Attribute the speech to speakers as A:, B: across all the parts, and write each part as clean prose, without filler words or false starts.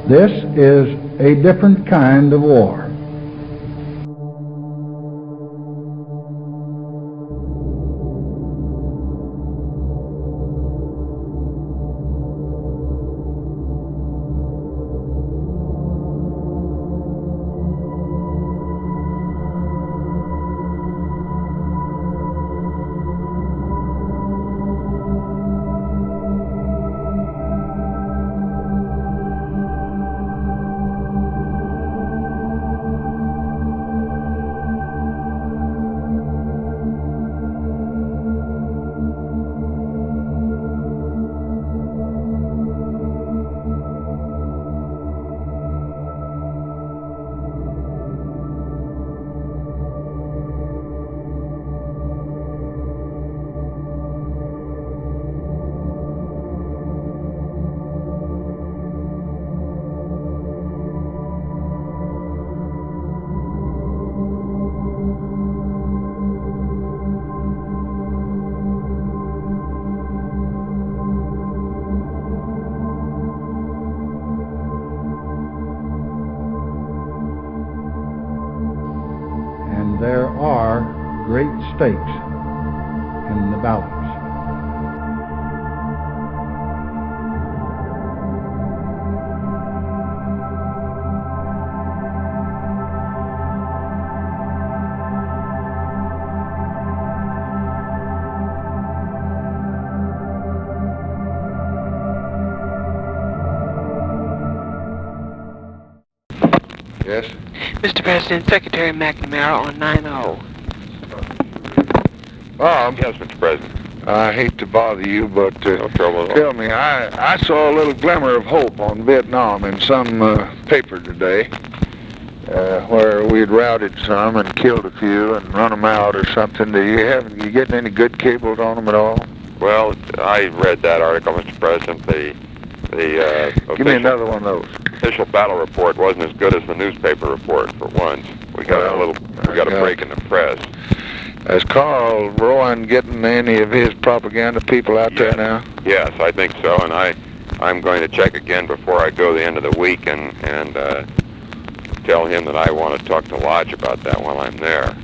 A: This is a different kind of war. And there are great stakes in the balance.
B: Yes?
C: Mr. President, Secretary McNamara on 9-0.
B: Bob?
D: Yes, Mr. President.
B: I hate to bother you, but
D: No trouble at all.
B: tell me, I saw a little glimmer of hope on Vietnam in some paper today, where we'd routed some and killed a few and run them out or something. You getting any good cables on them at all?
D: Well, I read that article, Mr. President. The
B: Give me another one of those.
D: official battle report wasn't as good as the newspaper report for once. We got a break in the press.
B: Is Carl Rowan getting any of his propaganda people out there now?
D: Yes, I think so, and I'm going to check again before I go the end of the week and tell him that I want to talk to Lodge about that while I'm there.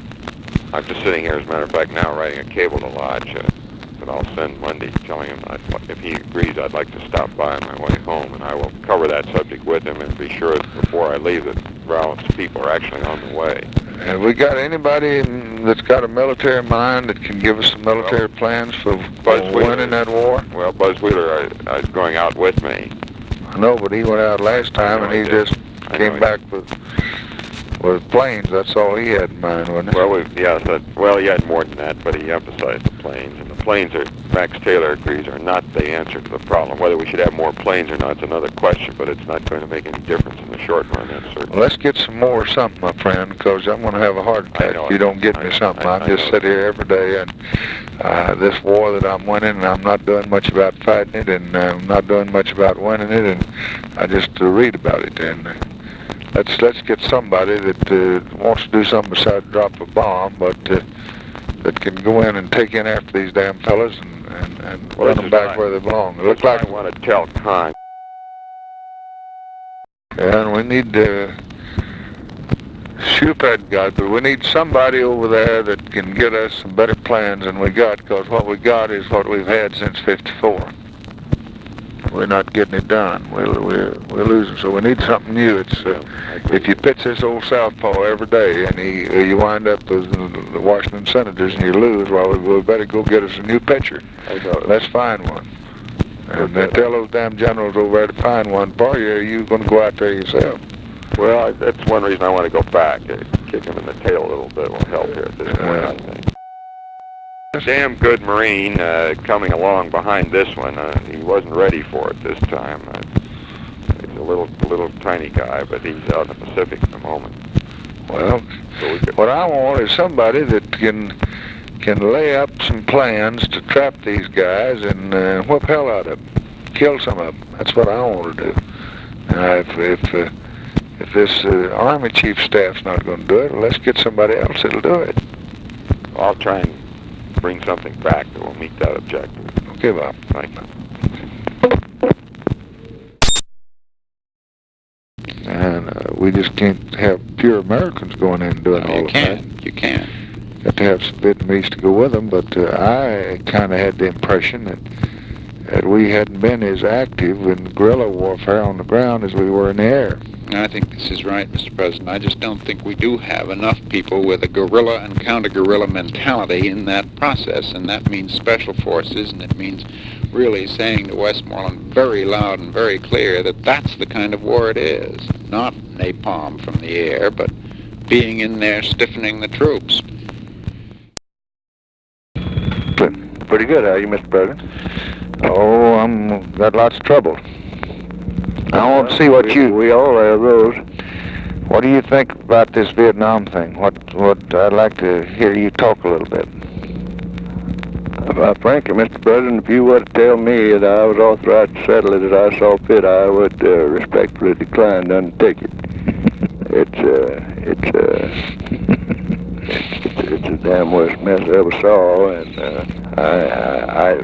D: I'm just sitting here, as a matter of fact, now writing a cable to Lodge that I'll send Monday, telling him if he agrees I'd like to stop by on my way home, and I will cover that subject with him and be sure that before I leave that Ralph's people are actually on the way.
B: Have we got anybody that's got a military mind that can give us some military plans for winning that war?
D: Well, Buzz Wheeler is going out with me.
B: I know, but he went out last time and he just came back with planes. That's all he had in mind, wasn't it?
D: Well, he had more than that, but he emphasized the planes. And the planes Max Taylor agrees, are not the answer to the problem. Whether we should have more planes or not is another question, but it's not going to make any difference in the short run, that's certain.
B: Well, let's get some more something, my friend, because I'm going to have a heart attack if you don't get me something. I just sit here every day, and this war that I'm winning, and I'm not doing much about fighting it, and I'm not doing much about winning it, and I just read about it. And let's get somebody that wants to do something besides drop a bomb, but that can go in and take in after these damn fellas and run them back where they belong. It looks like
D: I want to tell Con.
B: And we need to shoot that guy, but we need somebody over there that can get us some better plans than we got, because what we got is what we've had since '54. We're not getting it done. We're losing, so we need something new. It's if you pitch this old southpaw every day, and you wind up with the Washington Senators and you lose, well, we better go get us a new pitcher. Let's find one. And tell those damn generals over there to find one for you, or you going to go out there yourself.
D: Well, that's one reason I want to go back. Kick him in the tail a little bit will help here at this point, I think. Damn good Marine coming along behind this one. He wasn't ready for it this time. He's a little tiny guy, but he's out in the Pacific at the moment.
B: Well, what I want is somebody that can lay up some plans to trap these guys and whip hell out of them, kill some of them. That's what I want to do. If this Army Chief Staff's not going to do it, well, let's get somebody else that'll do it.
D: I'll try and bring something back that will meet that objective.
B: Okay, Bob.
D: Thank you.
B: And we just can't have pure Americans going in and doing
E: No,
B: all
E: you
B: of that.
E: can't. You can't.
B: Got to have some Vietnamese to go with them, but I kind of had the impression that we hadn't been as active in guerrilla warfare on the ground as we were in the air.
E: I think this is right, Mr. President. I just don't think we do have enough people with a guerrilla and counter-guerrilla mentality in that process, and that means special forces, and it means really saying to Westmoreland very loud and very clear that that's the kind of war it is. Not napalm from the air, but being in there stiffening the troops.
B: Pretty good, are you, Mr. President? Oh, I'm got lots of trouble. I want to see what we all have those. What do you think about this Vietnam thing? What I'd like to hear you talk a little bit.
F: Frankly, Mr. President, if you were to tell me that I was authorized to settle it as I saw fit, I would respectfully decline to undertake it. It's the damn worst mess I ever saw, and I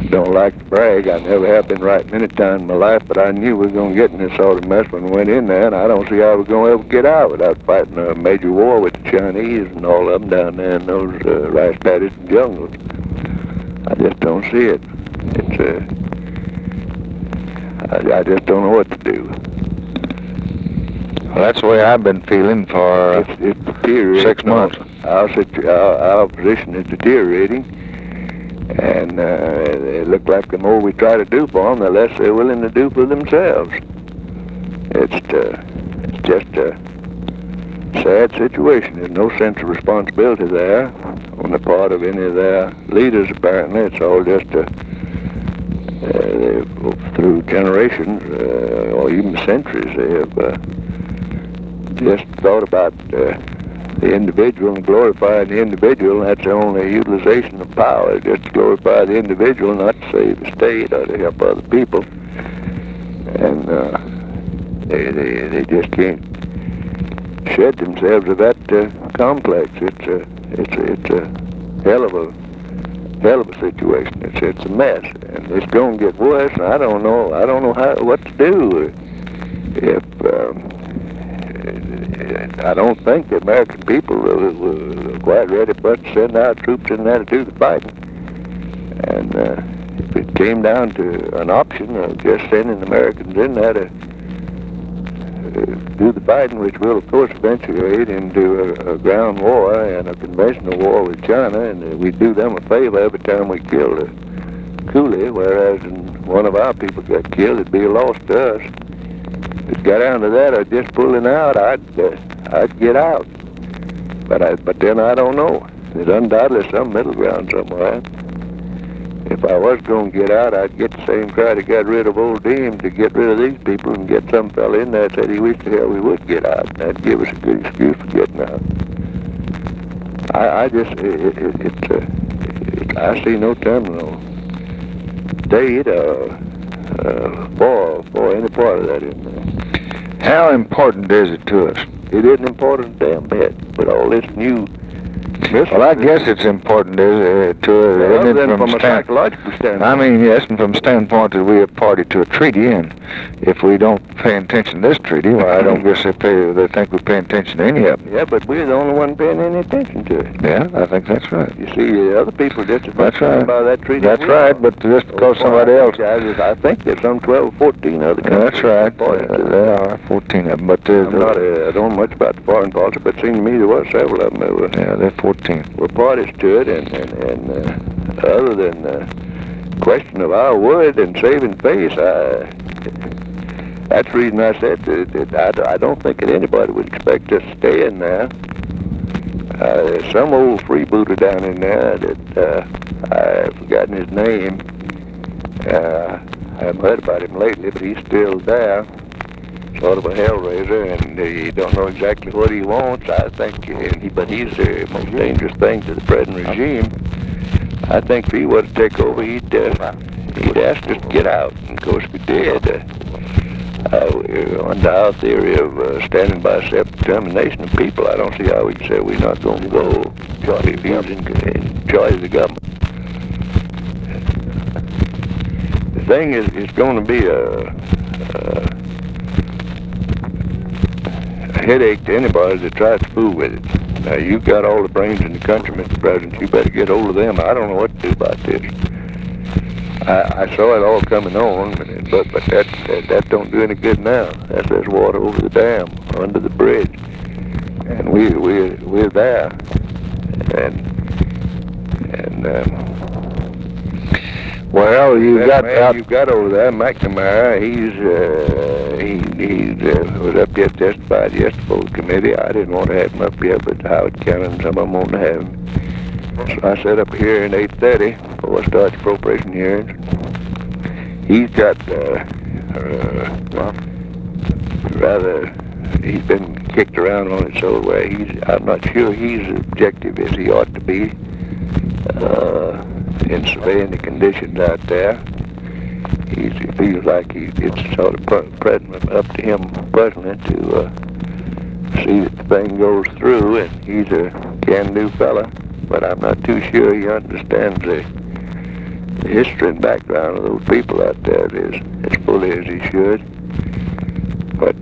F: don't like to brag. I never have been right any time in my life, but I knew we were going to get in this sort of mess when we went in there, and I don't see how we're going to ever get out without fighting a major war with the Chinese and all of them down there in those rice paddies and jungles. I just don't see it. I just don't know what to do.
B: Well, that's the way I've been feeling for
F: It's deteriorating.
B: 6 months.
F: Our position is deteriorating, and it looks like the more we try to do for them, the less they're willing to do for themselves. It's just a sad situation. There's no sense of responsibility there on the part of any of their leaders, apparently. It's all just through generations or even centuries, they have just thought about the individual and glorifying the individual, and that's the only utilization of power, just to glorify the individual, not to save the state or to help other people. And they just can't shed themselves of that complex. It's a hell of a situation. It's a mess, and it's going to get worse. And I don't know what to do. If I don't think the American people were quite ready for us to send our troops in there to do the fighting. And if it came down to an option of just sending Americans in there to do the fighting, which will, of course, eventuate into a ground war and a conventional war with China, and we do them a favor every time we kill a coolie, whereas one of our people got killed, it'd be a loss to us. If it got down to that or just pulling out, I'd get out. But then I don't know. There's undoubtedly some middle ground somewhere. If I was going to get out, I'd get the same crowd that got rid of old Dean to get rid of these people and get some fella in there that said he wished to hell we would get out. And that'd give us a good excuse for getting out. I see no terminal date for any part of that in there.
B: How important is it to us?
F: It isn't important a damn bit, but all this new...
B: Well, I guess it's important to
F: Other than from a psychological standpoint.
B: I mean, yes, and from the standpoint that we are party to a treaty, and if we don't pay attention to this treaty, well, I don't guess they think we're paying attention to any of them.
F: Yeah, but we're the only one paying any attention to it.
B: Yeah, I think that's right.
F: You see, other people just as much
B: That's right.
F: about that treaty.
B: That's right, but just because somebody else...
F: I think there's some 12 or 14 other countries.
B: That's right.
F: Party to that.
B: There are 14 of them, but
F: I don't know much about the foreign policy, but it seemed to me there were several of them that were...
B: Yeah, they're 14.
F: We're parties to it, and other than the question of our word and saving face, that's the reason I said that I don't think that anybody would expect us to stay in there. There's some old freebooter down in there that I've forgotten his name. I haven't heard about him lately, but he's still there. Sort of a hellraiser, and you don't know exactly what he wants. I think, but he's the most dangerous thing to the present regime. I think if he were to take over, he'd ask us to get out. And of course, we did. Under our theory of standing by self-determination of people, I don't see how we can say we're not going to go if he's in charge of the government. The thing is, it's going to be headache to anybody that tries to fool with it. Now, you've got all the brains in the country, Mr. President. You better get hold of them. I don't know what to do about this. I saw it all coming on, but that don't do any good now. There's water over the dam, under the bridge, and we're there.
B: Well,
F: you've got over there, McNamara. He was up here testified yesterday for the committee. I didn't want to have him up here, but Howard County and some of them wanted to have him. So I set up here in 8:30 before I start the appropriation hearings. He's got he's been kicked around on it so where I'm not sure he's as objective as he ought to be in surveying the conditions out there. He feels like it's sort of up to him personally to see that the thing goes through, and he's a can-do fella. But I'm not too sure he understands the history and background of those people out there as fully as he should. But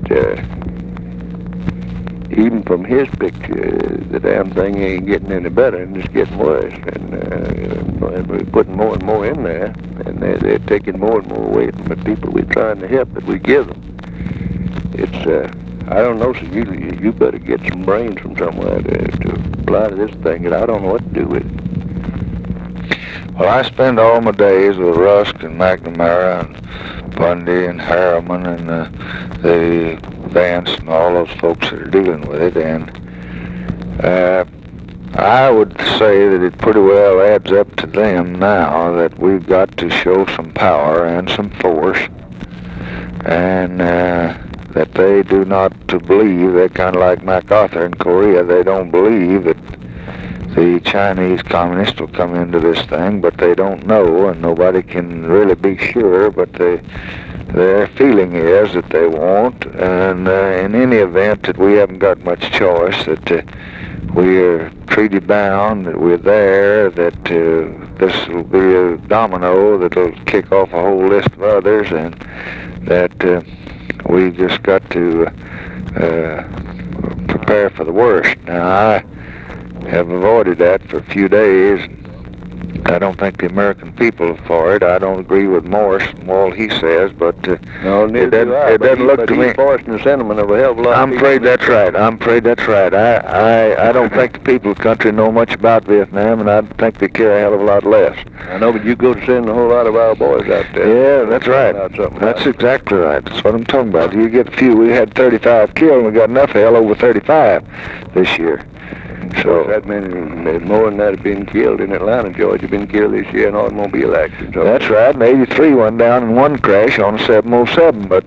F: even from his picture, the damn thing ain't getting any better, and it's getting worse. And we're putting more and more in there, and they're taking more and more away from the people we're trying to help that we give them. It's I don't know, so you better get some brains from somewhere to apply to this thing, and I don't know what to do with it.
B: Well, I spend all my days with Rusk and McNamara and Bundy and Harriman and the Vance and all those folks that are dealing with it, and I would say that it pretty well adds up to them now that we've got to show some power and some force, and that they do not believe, they're kind of like MacArthur in Korea, they don't believe that the Chinese communists will come into this thing, but they don't know, and nobody can really be sure, but their feeling is that they won't, and in any event that we haven't got much choice, that we are treaty bound, that we're there, that this will be a domino that'll kick off a whole list of others, and that we just got to prepare for the worst. Now, I have avoided that for a few days. I don't think the American people are for it. I don't agree with Morris and all he says, but
F: no,
B: it doesn't look to me.
F: He's forcing the sentiment of a hell of a lot.
B: I'm afraid that's right. I don't think the people of the country know much about Vietnam, and I think they care a hell of a lot less.
F: I know, but you go to send a whole lot of our boys out
B: Yeah,
F: there.
B: that's right. That's exactly right. That's what I'm talking about. You get a few. We had 35 killed, and we got enough hell over 35 this year. So
F: that means more than that have been killed in Atlanta, Georgia, been killed this year in automobile accidents.
B: That's right, and 83 went down in one crash on 707, but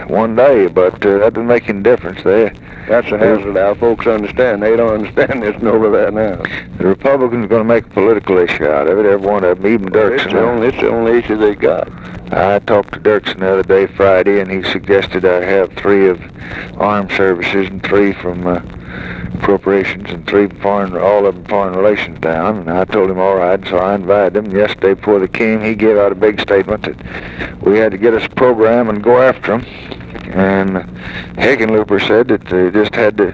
B: one day, but that doesn't make any difference.
F: That's the hazard our folks understand. They don't understand this over there now.
B: The Republicans are going to make a political issue out of it, every one of them, even Dirksen.
F: It's the only issue they got.
B: I talked to Dirksen the other day, Friday, and he suggested I have 3 of armed services and 3 from appropriations and 3 all of them foreign relations down, and I told him all right, so I invited him. Yesterday before they came, he gave out a big statement that we had to get us a program and go after them, and Hickenlooper said that they just had to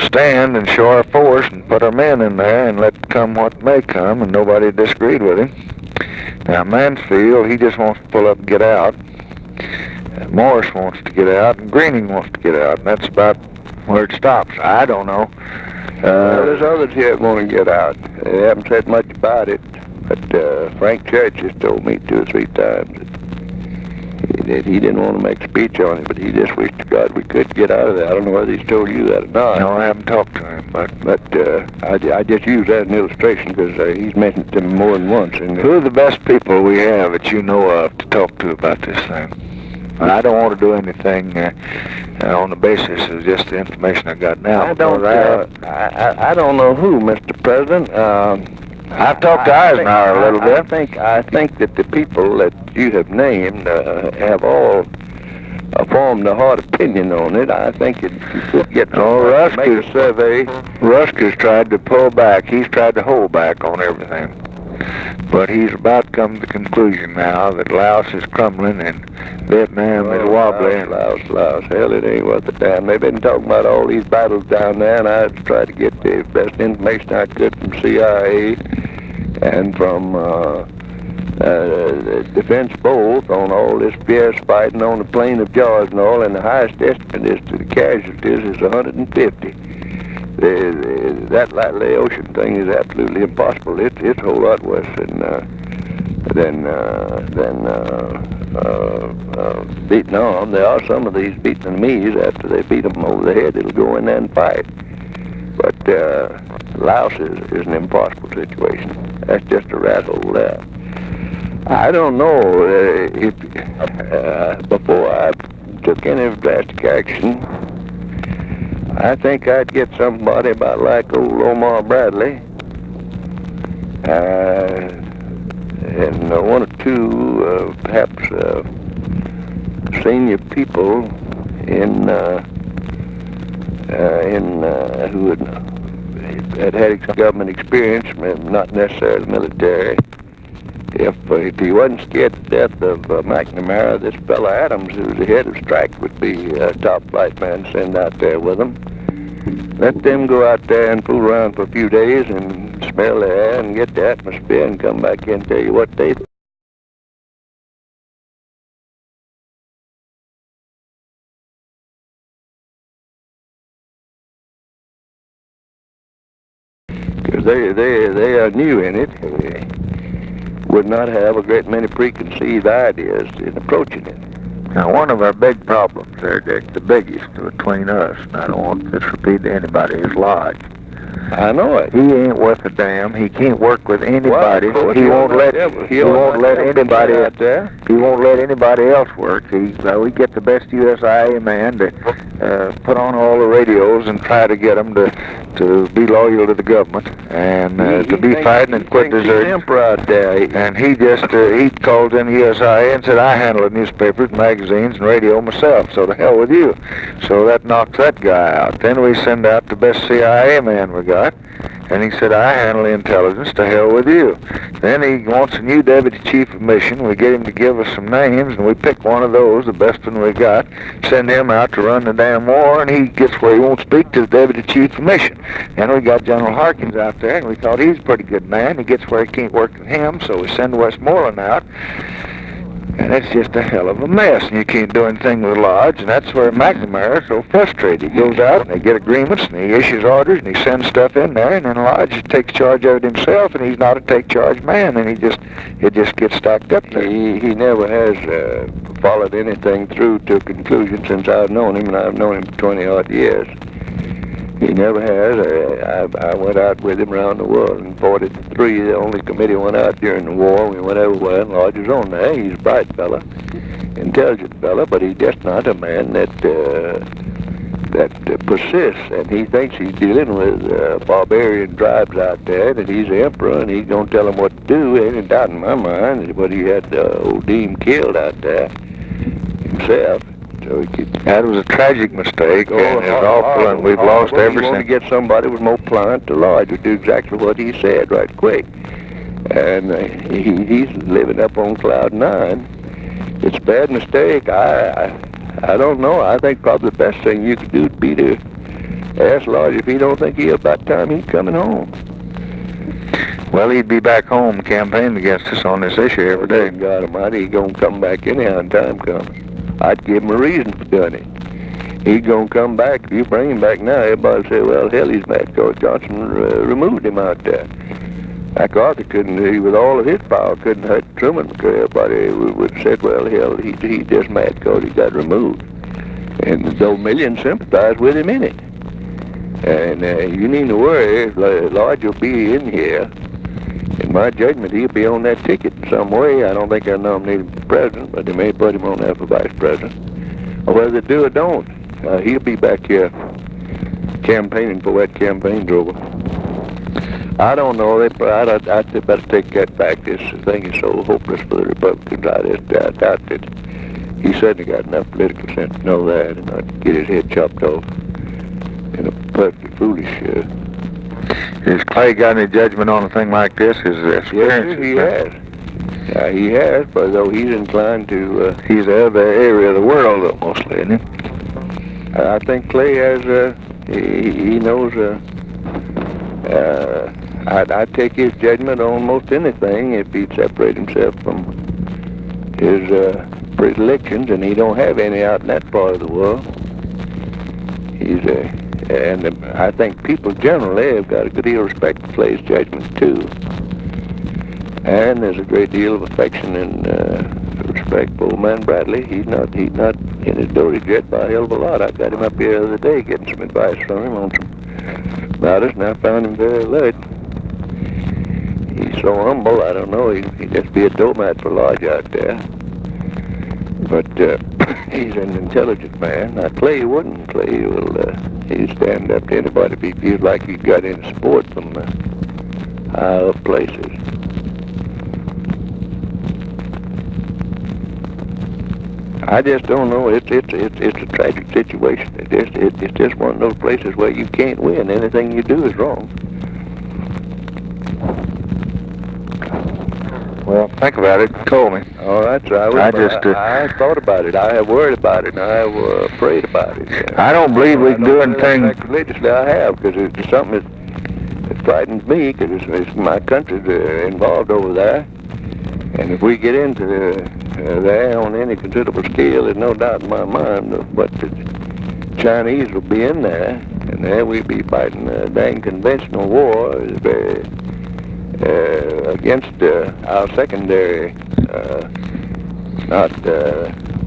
B: stand and show our force and put our men in there and let come what may come, and nobody disagreed with him. Now Mansfield, he just wants to pull up and get out. Morris wants to get out, and Greening wants to get out, and that's about where it stops. I don't know.
F: There's others here that want to get out. They haven't said much about it, but Frank Church has told me 2 or 3 times that he didn't want to make a speech on it, but he just wished to God we could get out of there. I don't know whether he's told you that or not.
B: No, I haven't talked to him, but
F: I just use that as an illustration because he's mentioned it to me more than once. And
B: who are the best people we have that you know of to talk to about this thing? I don't want to do anything on the basis of just the information I got now.
F: I don't know who, Mr. President.
B: I've talked to Eisenhower a little bit.
F: I think that the people that you have named have all formed a hard opinion on it. I think it could get
B: Rusk
F: make a survey.
B: Rusk has tried to pull back. He's tried to hold back on everything. But he's about come to the conclusion now that Laos is crumbling and Vietnam is wobbling.
F: Laos. Hell, it ain't worth a damn. They've been talking about all these battles down there, and I tried to get the best information I could from CIA and from Defense both on all this fierce fighting on the plain of Jaws and all, and the highest estimate is to the casualties is 150. That Laotian thing is absolutely impossible. It's a whole lot worse than Vietnam. There are some of these Vietnamese, after they beat them over the head, it'll go in there and fight. But Laos is an impossible situation. That's just a rat hole there. I don't know if before I took any drastic action, I think I'd get somebody about like old Omar Bradley, and one or two perhaps senior people who had government experience, not necessarily military. If he wasn't scared to death of McNamara, this fella Adams, who's the head of strike, would be a top flight man to send out there with him. Let them go out there and fool around for a few days and smell the air and get the atmosphere and come back in and tell you what they think. Because they are new in it. Would not have a great many preconceived ideas in approaching it.
B: Now, one of our big problems there, Dick, the biggest between us, and I don't want this repeated to anybody, is Lodge.
F: I know it.
B: He ain't worth a damn. He can't work with anybody.
F: Well,
B: he won't let anybody
F: out there.
B: He won't let anybody else work. We get the best USIA man to put on all the radios and try to get them to be loyal to the government and to be fighting and quit deserting.
F: Emperor out there.
B: And he just he called in USIA and said, I handle the newspapers, magazines, and radio myself, so to hell with you. So that knocks that guy out. Then we send out the best CIA man we got, and he said, I handle the intelligence, to hell with you. Then he wants a new deputy chief of mission. We get him to give us some names, and we pick one of those, the best one we got, send him out to run the damn war, and he gets where he won't speak to the deputy chief of mission. And we got General Harkins out there, and we thought he's a pretty good man. He gets where he can't work with him, so we send Westmoreland out. And it's just a hell of a mess, and you can't do anything with Lodge, and that's where McNamara is so frustrated. He goes out, and they get agreements, and he issues orders, and he sends stuff in there, and then Lodge takes charge of it himself, and he's not a take-charge man, and it just gets stacked up there.
F: He never has followed anything through to a conclusion since I've known him, and I've known him for 20-odd years. He never has. I went out with him around the world in 43. The only committee went out during the war. We went everywhere, and Lodge was on there. He's a bright fella, intelligent fella, but he's just not a man that persists. And he thinks he's dealing with barbarian tribes out there, that he's the emperor, and he's going to tell them what to do. Ain't a doubt in my mind, but he had old Dean killed out there himself. So
B: that was a tragic mistake, and it's awful, and we've lost everything.
F: You want to get somebody with more pliant to Lodge would do exactly what he said right quick. And he's living up on cloud 9. It's a bad mistake. I don't know. I think probably the best thing you could do would be to ask Lodge if he don't think he's about time he's coming home.
B: Well, he'd be back home campaigning against us on this issue every day.
F: God Almighty, he's going to come back anyhow in time comes. I'd give him a reason for doing it. He's going to come back. If you bring him back now, everybody say, well, hell, he's mad because Johnson removed him out there. MacArthur couldn't, with all of his power, couldn't hurt Truman because everybody would have said, well, hell, he's just mad because he got removed. And though millions sympathize with him in it. And you needn't to worry, Lodge will be in here. In my judgment, he'll be on that ticket in some way. I don't think they'll nominate him for president, but they may put him on there for vice president. Or whether they do or don't, he'll be back here campaigning for that campaign over. I don't know. I'd better take that back. This thing is so hopeless for the Republicans. I doubt that he certainly got enough political sense to know that and not get his head chopped off in a perfectly foolish
B: Has Clay got any judgment on a thing like this? His experience?
F: Yes, he has. Yeah, he has, but though he's inclined to...
B: He's the other area of the world, though, mostly, isn't he?
F: I think Clay has... he knows... I'd take his judgment on most anything if he'd separate himself from his predilections, and he don't have any out in that part of the world. He's and I think people generally have got a good deal of respect for Clay's judgment too. And there's a great deal of affection and respect for old man Bradley. He's not in his dotage yet by a hell of a lot. I got him up here the other day getting some advice from him on some matters, and I found him very alert. He's so humble, I don't know, he'd just be a doormat for Lodge out there. But he's an intelligent man. Now, Clay wouldn't. Clay will, he'd stand up to anybody if he feels like he's got any support from high up places. I just don't know. It's a tragic situation. It's just one of those places where you can't win. Anything you do is wrong.
B: Well, think about it. Call me.
F: Oh, that's right.
B: I just,
F: I thought about it. I have worried about it, and I have afraid about it.
B: I don't believe we can do anything.
F: Religiously, I have, because it's something that frightens me, because it's my country's involved over there. And if we get into there on any considerable scale, there's no doubt in my mind but the Chinese will be in there, and there we'll be fighting a dang conventional war against our secondary, not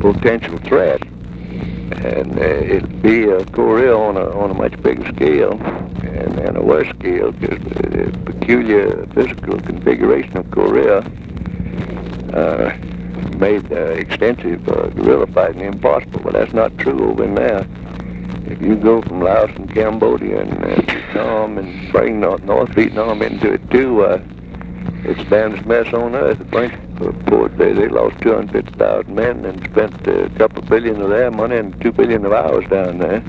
F: potential threat. And it'll be Korea on a much bigger scale and a worse scale, because the peculiar physical configuration of Korea made extensive guerrilla fighting impossible, but that's not true over in there. If you go from Laos and Cambodia and Vietnam and bring North Vietnam into it too, it's the damnedest mess on earth. The French report they lost 250,000 men and spent a couple of billion of their money and 2 billion of ours down there.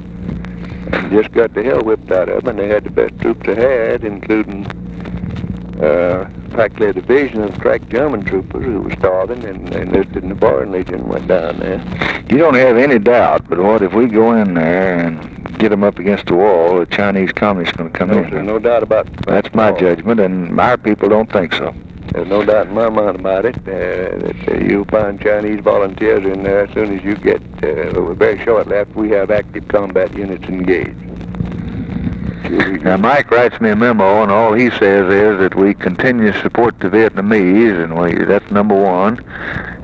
F: And just got the hell whipped out of them, and they had the best troops they had, including practically a division of crack German troopers who were starving and enlisted in the Foreign Legion and went down there.
B: You don't have any doubt, but what if we go in there and get them up against the wall, the Chinese communists going to come in?
F: There's no doubt about that.
B: That's my judgment, and our people don't think so.
F: There's no doubt in my mind about it, that you'll find Chinese volunteers in there as soon as you get, very shortly after we have active combat units engaged.
B: Now, Mike writes me a memo, and all he says is that we continue to support the Vietnamese, and that's number one.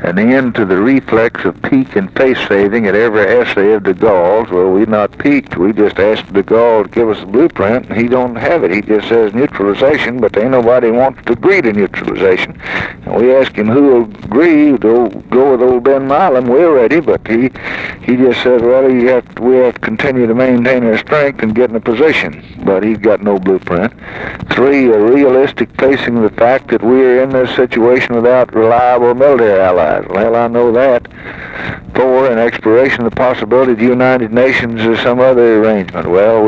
B: An end to the reflex of peak and face saving at every essay of de Gaulle's. Well, we've not peaked. We just asked de Gaulle to give us a blueprint, and he don't have it. He just says neutralization, but ain't nobody wants to agree to neutralization. And we asked him who will agree to go with old Ben Milam. We're ready, but he just says, well, we have to continue to maintain our strength and get in a position. But he's got no blueprint. 3, a realistic facing of the fact that we're in this situation without reliable military allies. Well, I know that. 4, an exploration of the possibility of the United Nations or some other arrangement. Well,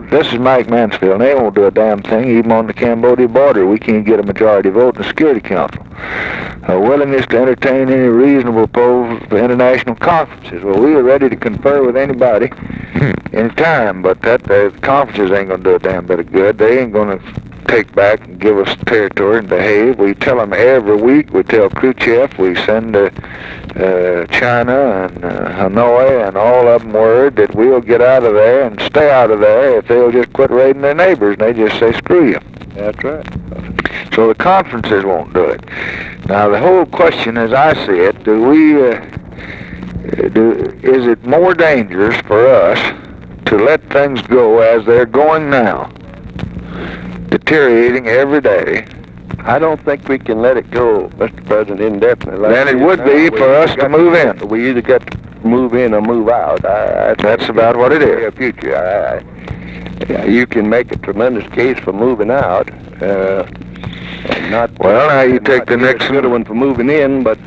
B: this is Mike Mansfield, and they won't do a damn thing, even on the Cambodia border. We can't get a majority vote in the Security Council. A willingness to entertain any reasonable proposals for international conferences. Well, we are ready to confer with anybody anytime, but the conferences ain't going to do a damn bit of good. They ain't going to take back and give us territory and behave. We tell them every week. We tell Khrushchev. We send China and Hanoi and all of them word that we'll get out of there and stay out of there if they'll just quit raiding their neighbors, and they just say screw you.
F: That's right.
B: So the conferences won't do it. Now the whole question, as I see it, is it more dangerous for us to let things go as they're going now, deteriorating every day?
F: I don't think we can let it go, Mr. President, indefinitely.
B: Then it would be for us to move in.
F: We either got to move in or move out.
B: That's about what it is.
F: Future. You can make a tremendous case for moving out. Not
B: well, now you take the Nixon.
F: Good one for moving in, but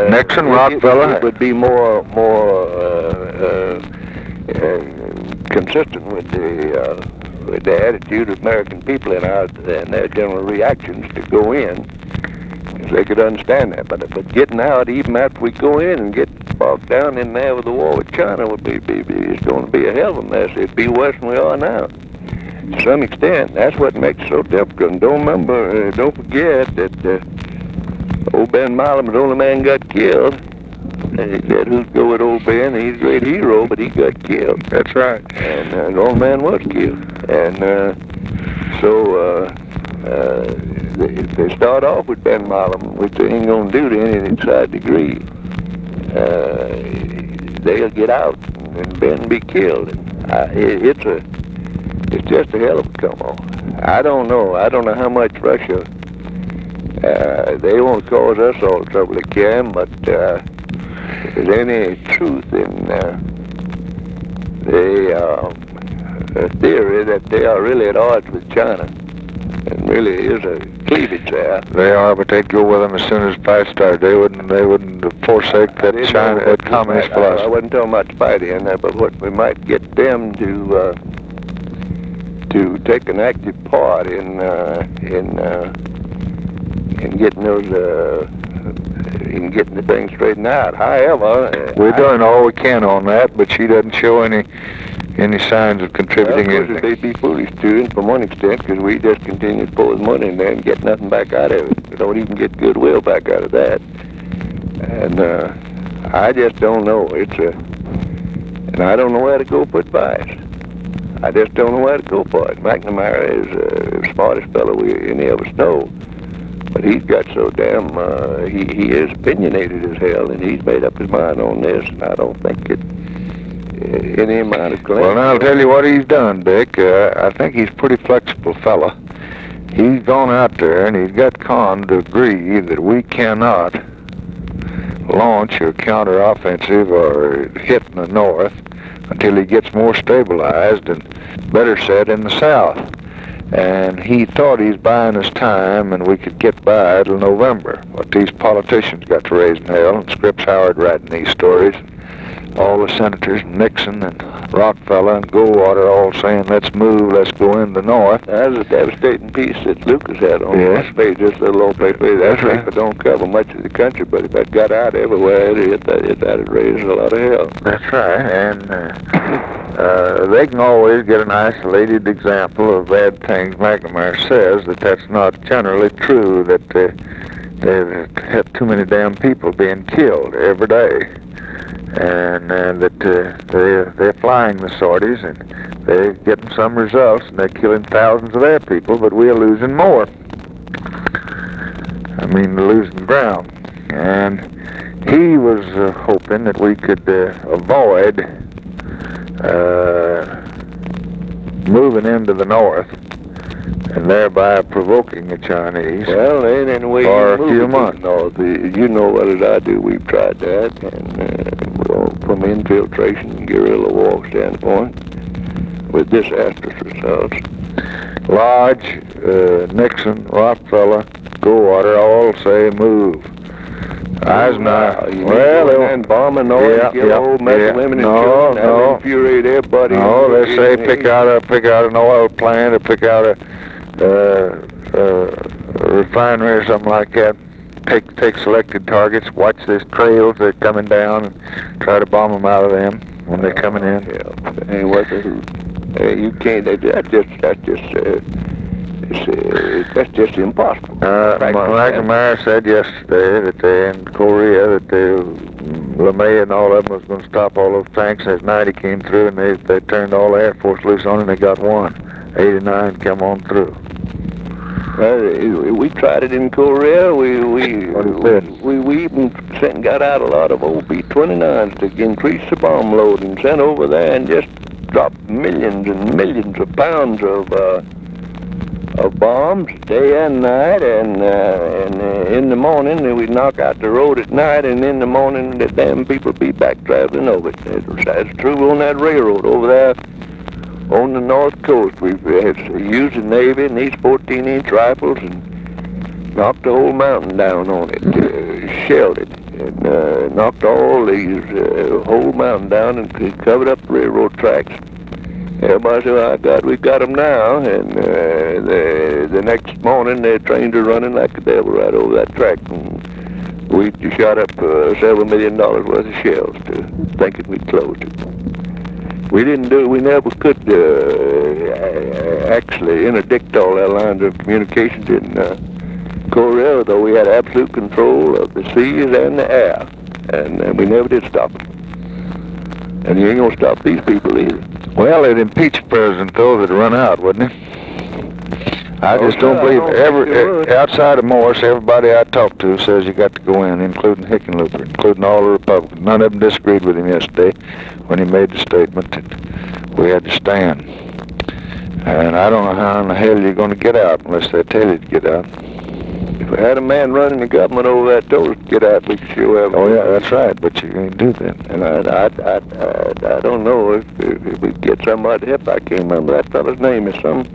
B: Nixon, Rockefeller
F: it would be more consistent with the attitude of American people and their general reactions to go in, they could understand that. But getting out even after we go in and get bogged down in there with the war with China would it's going to be a hell of a mess. It'd be worse than we are now. To some extent, that's what makes it so difficult. And don't forget that old Ben Milam, the only man got killed. And he said, who'd go with old Ben? He's a great hero, but he got killed.
B: That's right.
F: And the old man was killed. And so if they start off with Ben Milam, which they ain't going to do to any inside degree, they'll get out and Ben be killed. It's just a hell of a come on. I don't know how much Russia, they won't cause us all the trouble they can, but if there's any truth in the theory that they are really at odds with China, and really is a cleavage there.
B: They are, but they'd go with them as soon as the fight started. They wouldn't forsake that China, that communist philosophy.
F: I wasn't talking about the fight in there, but what we might get them to take an active part in getting those in getting the thing straightened out. However,
B: we're doing all we can on that, but she doesn't show any signs of contributing anything.
F: They'd be foolish to, from one extent, because we just continue to pour the money in there and get nothing back out of it. We don't even get goodwill back out of that. And I just don't know. And I don't know where to go put bias. I just don't know where to go for it. McNamara is the smartest fellow any of us know. But he's got so damn, he is opinionated as hell, and he's made up his mind on this, and I don't think any amount of claim.
B: Well, now I'll tell you what he's done, Dick. I think he's a pretty flexible fella. He's gone out there and he's got Con to agree that we cannot launch a counteroffensive or hit in the north until he gets more stabilized and better set in the south. And he thought he's buying us time and we could get by till November. But these politicians got to raising hell, and Scripps Howard writing these stories. All the senators, Nixon and Rockefeller and Goldwater, all saying, let's move, let's go in the north.
F: That was a devastating piece that Lucas had on that page, just a little old paper. That paper don't cover much of the country, but if that got out everywhere, that'd raise a lot of hell.
B: That's right, and they can always get an isolated example of bad things. McNamara says that's not generally true, that they have too many damn people being killed every day. And that they're flying the sorties, and they're getting some results, and they're killing thousands of their people, but we're losing more. I mean, losing ground. And he was hoping that we could avoid moving into the north, and thereby provoking the Chinese for a few months.
F: You know what as I do, we've tried that, and from infiltration, guerrilla war standpoint, with disastrous results.
B: Lodge, Nixon, Rockefeller, Goldwater all say move. Eisenhower,
F: and bombing kill old men, women, and children, infuriate everybody.
B: No, they say pick out an oil plant or pick out a refinery or something like that. Take selected targets, watch these trails they're coming down, and try to bomb them out of them when they're coming in.
F: Hey, you can't. That's just impossible.
B: McNamara said yesterday that they in Korea that LeMay and all of them was going to stop all those tanks. As 90 came through, and they turned all the Air Force loose on, and they got one. 89 come on through.
F: We tried it in Korea. We even got out a lot of old B-29s to increase the bomb load and sent over there and just dropped millions and millions of pounds of bombs day and night. And in the morning we'd knock out the road at night, and in the morning the damn people be back traveling over it. That's true on that railroad over there. On the north coast, we've used the Navy and these 14-inch rifles and knocked the whole mountain down on it, shelled it, and knocked all these whole mountain down and covered up the railroad tracks. Everybody said, "Oh, God, we got them now." And the next morning, their trains are running like the devil right over that track. And we shot up several $1 million worth of shells thinking we'd closed it. We didn't do it. We never could actually interdict all our lines of communications in Korea, though we had absolute control of the seas and the air. And we never did stop them. And you ain't gonna stop these people either.
B: Well, it impeached President, though, that run out, wouldn't it? I just don't believe outside of Morris, everybody I talked to says you got to go in, including Hickenlooper, including all the Republicans. None of them disagreed with him yesterday when he made the statement that we had to stand. And I don't know how in the hell you're going to get out unless they tell you to get out.
F: If we had a man running the government over that told us to get out, we could sure have.
B: Oh, yeah, that's right, but you can't do that.
F: And I don't know if we get somebody to help. I can't remember that fellow's name. Is some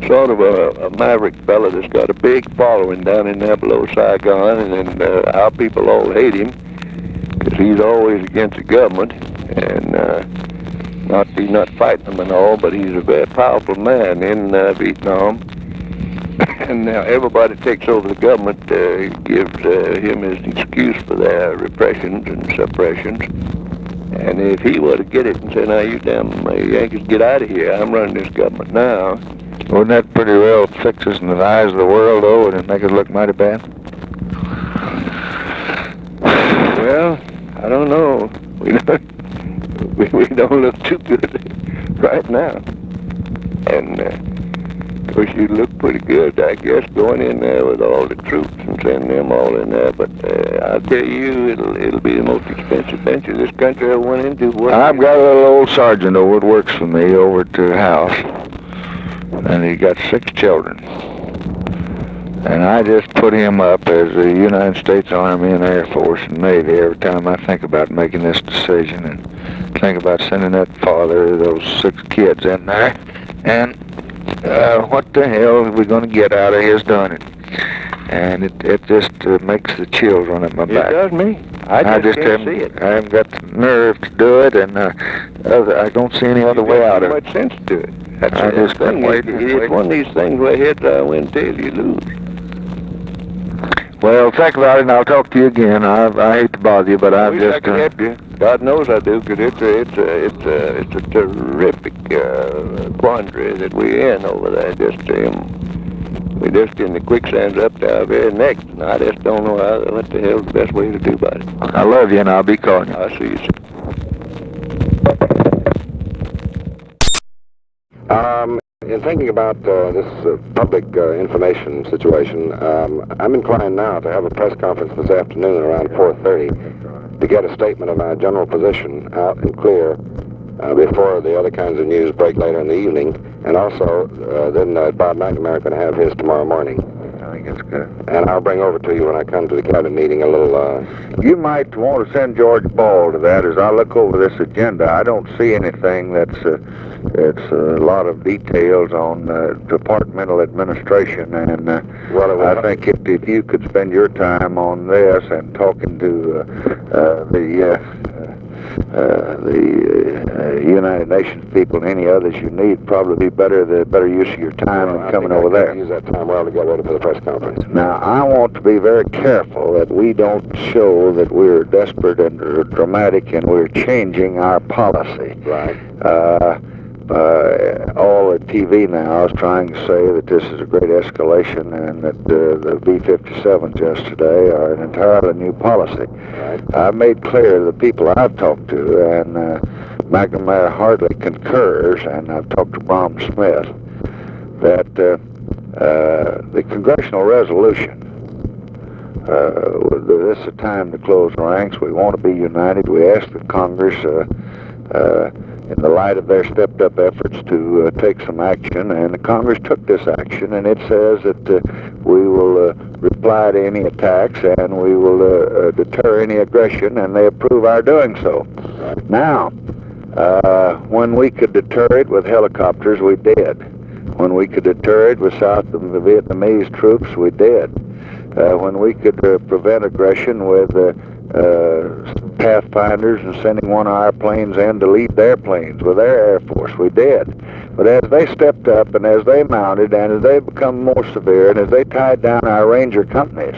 F: sort of a maverick fella that's got a big following down in there below Saigon, and our people all hate him because he's always against the government, and he's not fighting them and all, but he's a very powerful man in Vietnam. And now everybody takes over the government, gives him his excuse for their repressions and suppressions. And if he were to get it and say, "Now you damn Yankees, get out of here, I'm running this government now."
B: Wouldn't that pretty well fix us in the eyes of the world, though, and it make us look mighty bad?
F: Well, I don't know. We don't look too good right now. And of course, you look pretty good, I guess, going in there with all the troops and sending them all in there. But I'll tell you, it'll be the most expensive venture this country ever went into.
B: I've got a little old sergeant over that works for me over at the house, and he got 6 children. And I just put him up as the United States Army and Air Force and Navy every time I think about making this decision and think about sending that father those 6 kids in there. And what the hell are we going to get out of his doing it? And it just makes the chills run up my back.
F: It does me. I just can't see it.
B: I haven't got the nerve to do it, and I don't see any other way out of it.
F: Much sense to it. That's
B: I just couldn't wait.
F: It's one of these things where heads I win, tails you lose.
B: Well, think about it, and I'll talk to you again. I hate to bother you, but
F: I can help you. God knows I do, because it's a terrific quandary that we're in over there. We're just in the quicksands up to our very necks, and I just don't know what the hell's the best way to do about it.
B: I love you, and I'll be calling you.
F: I'll see you soon.
G: In thinking about this public information situation, I'm inclined now to have a press conference this afternoon around 4:30 to get a statement of our general position out and clear before the other kinds of news break later in the evening, and also then Bob McNamara going to have his tomorrow morning.
B: I think it's good.
G: And I'll bring over to you when I come to the cabinet meeting a little...
B: You might want to send George Ball to that. As I look over this agenda, I don't see anything that's it's a lot of details on departmental administration, and I think if you could spend your time on this and talking to the United Nations people and any others you need, probably be the better use of your time than coming over there.
G: Use that time well to get ready for the press conference.
B: Now, I want to be very careful that we don't show that we're desperate and dramatic and we're changing our policy.
G: Right.
B: All the TV now is trying to say that this is a great escalation and that the B-57s yesterday are an entirely new policy.
G: Right.
B: I've made clear to the people I've talked to, and McNamara hardly concurs, and I've talked to Brom Smith, that the congressional resolution, this is a time to close ranks. We want to be united. We ask the Congress, in the light of their stepped-up efforts, to take some action, and the Congress took this action, and it says that we will reply to any attacks and we will deter any aggression, and they approve our doing so. Now, when we could deter it with helicopters, we did. When we could deter it with South Vietnamese troops, we did. When we could prevent aggression with
F: Pathfinders and sending one of our planes in to lead their planes with their Air Force. We did. But as they stepped up and as they mounted and as they become more severe and as they tied down our Ranger companies,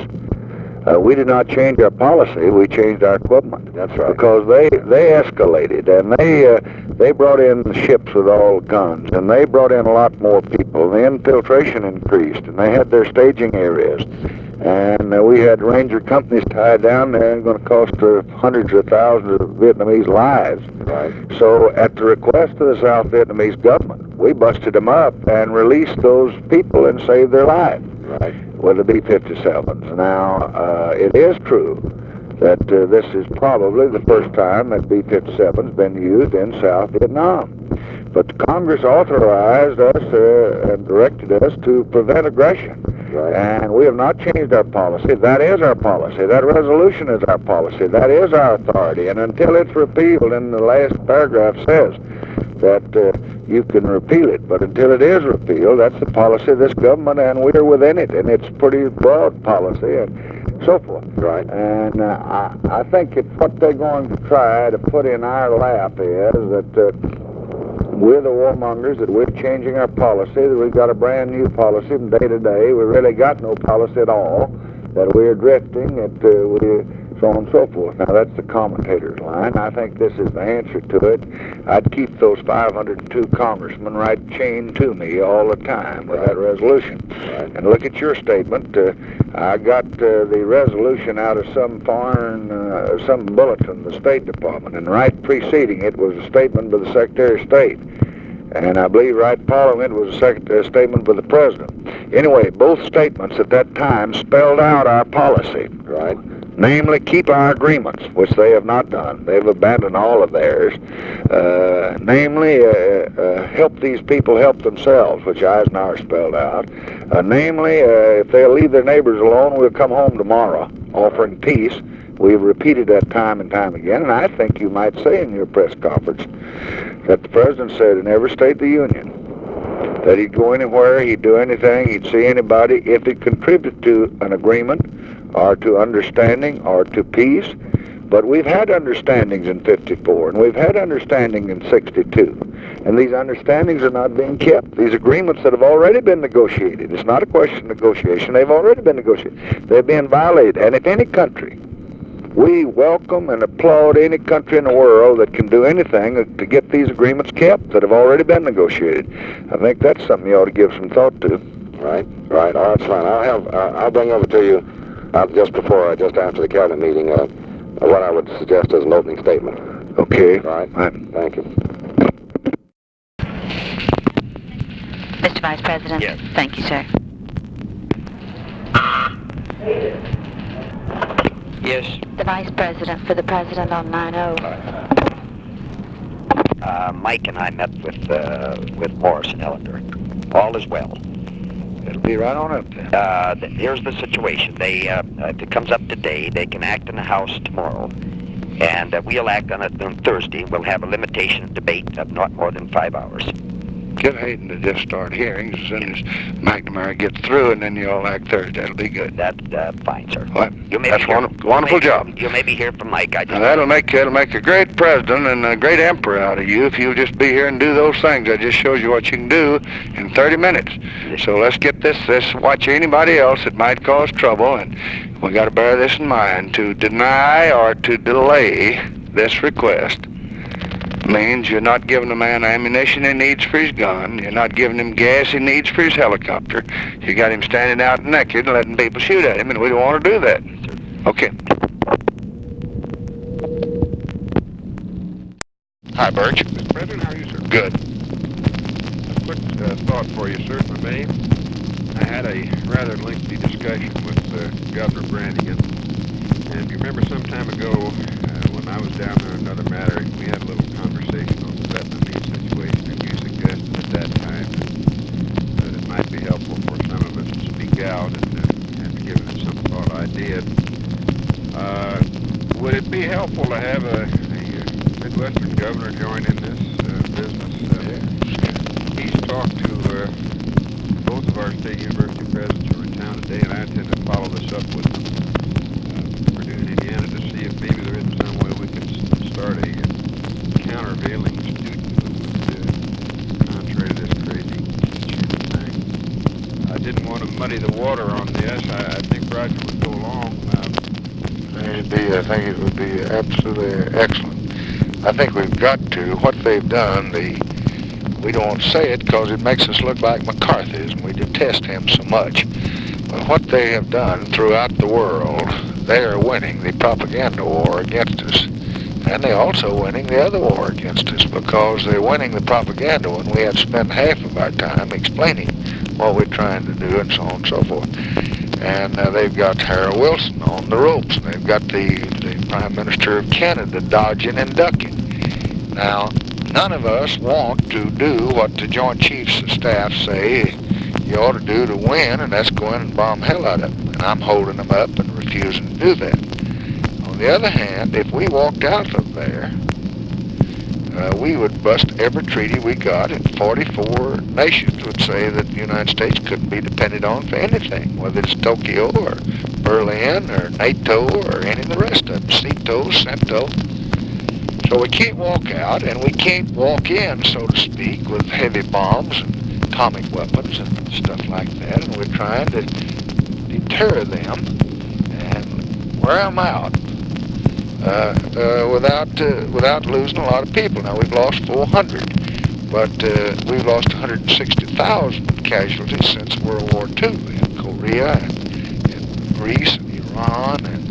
F: we did not change our policy. We changed our equipment.
G: That's right.
F: Because they escalated and they brought in the ships with all guns and they brought in a lot more people. The infiltration increased and they had their staging areas. And we had Ranger companies tied down there and going to cost hundreds of thousands of Vietnamese lives.
G: Right.
F: So at the request of the South Vietnamese government, we busted them up and released those people and saved their lives.
G: Right.
F: With the B-57s. Now, it is true that this is probably the first time that B-57's been used in South Vietnam. But Congress authorized us and directed us to prevent aggression.
G: Right.
F: And we have not changed our policy. That is our policy. That resolution is our policy. That is our authority. And until it's repealed, and the last paragraph says that you can repeal it, but until it is repealed, that's the policy of this government, and we're within it, and it's pretty broad policy, and so forth.
G: Right.
F: And I think it's what they're going to try to put in our lap is that we're the warmongers, that we're changing our policy, that we've got a brand new policy from day to day. We really got no policy at all, that we're drifting, that we so on and so forth. Now, that's the commentator's line. I think this is the answer to it. I'd keep those 502 congressmen right chained to me all the time with that resolution.
G: Right.
F: And look at your statement. I got the resolution out of some foreign, some bulletin, the State Department, and right preceding it was a statement by the Secretary of State. And I believe right following it was a statement by the President. Anyway, both statements at that time spelled out our policy.
G: Right.
F: Namely, keep our agreements, which they have not done. They've abandoned all of theirs. Namely, help these people help themselves, which Eisenhower spelled out. Namely, if they'll leave their neighbors alone, we'll come home tomorrow, offering peace. We've repeated that time and time again, and I think you might say in your press conference that the President said in every state of the Union that he'd go anywhere, he'd do anything, he'd see anybody if it contributed to an agreement or to understanding or to peace. But we've had understandings in 54 and we've had understanding in 62, and these understandings are not being kept. These agreements that have already been negotiated, it's not a question of negotiation, they've already been negotiated, they're being violated. And if any country, we welcome and applaud any country in the world that can do anything to get these agreements kept that have already been negotiated. I think that's something you ought to give some thought to.
G: Right. Right. Oh, that's fine. I'll bring over to you just after the cabinet meeting what I would suggest as an opening statement.
F: Okay.
G: Right. Thank you.
H: Mr. Vice President?
D: Yes.
H: Thank you, sir.
I: Yes.
H: The Vice President for the President on 90.
I: Mike and I met with Morris and Ellender. All is well.
F: It'll be right on up then.
I: Here's the situation. They, if it comes up today, they can act in the House tomorrow. And we'll act on it on Thursday. We'll have a limitation of debate of not more than 5 hours.
A: Get Hayden to just start hearings as soon as McNamara gets through, and then you all act Thursday. That'll be good.
I: That's fine, sir.
A: What?
I: You may
A: That's
I: be here,
A: wonderful job.
I: You may be here from Mike.
A: Now that'll make a great president and a great emperor out of you if you'll just be here and do those things. I just showed you what you can do in 30 minutes. So let's get this. Watch anybody else that might cause trouble, and we got to bear this in mind. To deny or to delay this request means you're not giving the man ammunition he needs for his gun. You're not giving him gas he needs for his helicopter. You got him standing out naked and letting people shoot at him, and we don't want to do that. Okay.
J: Hi, Birch. Mr. President, how are you, sir?
A: Good.
J: A quick thought for you, sir, if I may. I had a rather lengthy discussion with Governor Brannigan. And you remember some time ago when I was down there on another matter, we had a little conversation on the Vietnamese situation, and you suggested at that time that it might be helpful for some of us to speak out, and after giving it some thought, I did. Would it be helpful to have a Midwestern governor join in this business? He's talked to both of our state university presidents who are in town today, and I intend to follow this up with Purdue and Indiana to see if maybe there isn't some way we can didn't want to muddy the water on this. I think Roger would go along.
A: I think it would be absolutely excellent. I think we've got to. What they've done, we don't want to say it because it makes us look like McCarthyism. We detest him so much. But what they have done throughout the world, they are winning the propaganda war against us. And they're also winning the other war against us because they're winning the propaganda when we have to spend half of our time explaining what we're trying to do and so on and so forth. And they've got Harold Wilson on the ropes. And they've got the Prime Minister of Canada dodging and ducking. Now, none of us want to do what the Joint Chiefs of Staff say you ought to do to win, and that's go in and bomb hell out of them. And I'm holding them up and refusing to do that. On the other hand, if we walked out of there, we would bust every treaty we got, and 44 nations would say that the United States couldn't be depended on for anything, whether it's Tokyo or Berlin or NATO or any of the rest of them, CETO, CENTO. So we can't walk out, and we can't walk in, so to speak, with heavy bombs and atomic weapons and stuff like that, and we're trying to deter them and wear them out without losing a lot of people. Now, we've lost 400, but we've lost 160,000 casualties since World War II in Korea and Greece and Iran and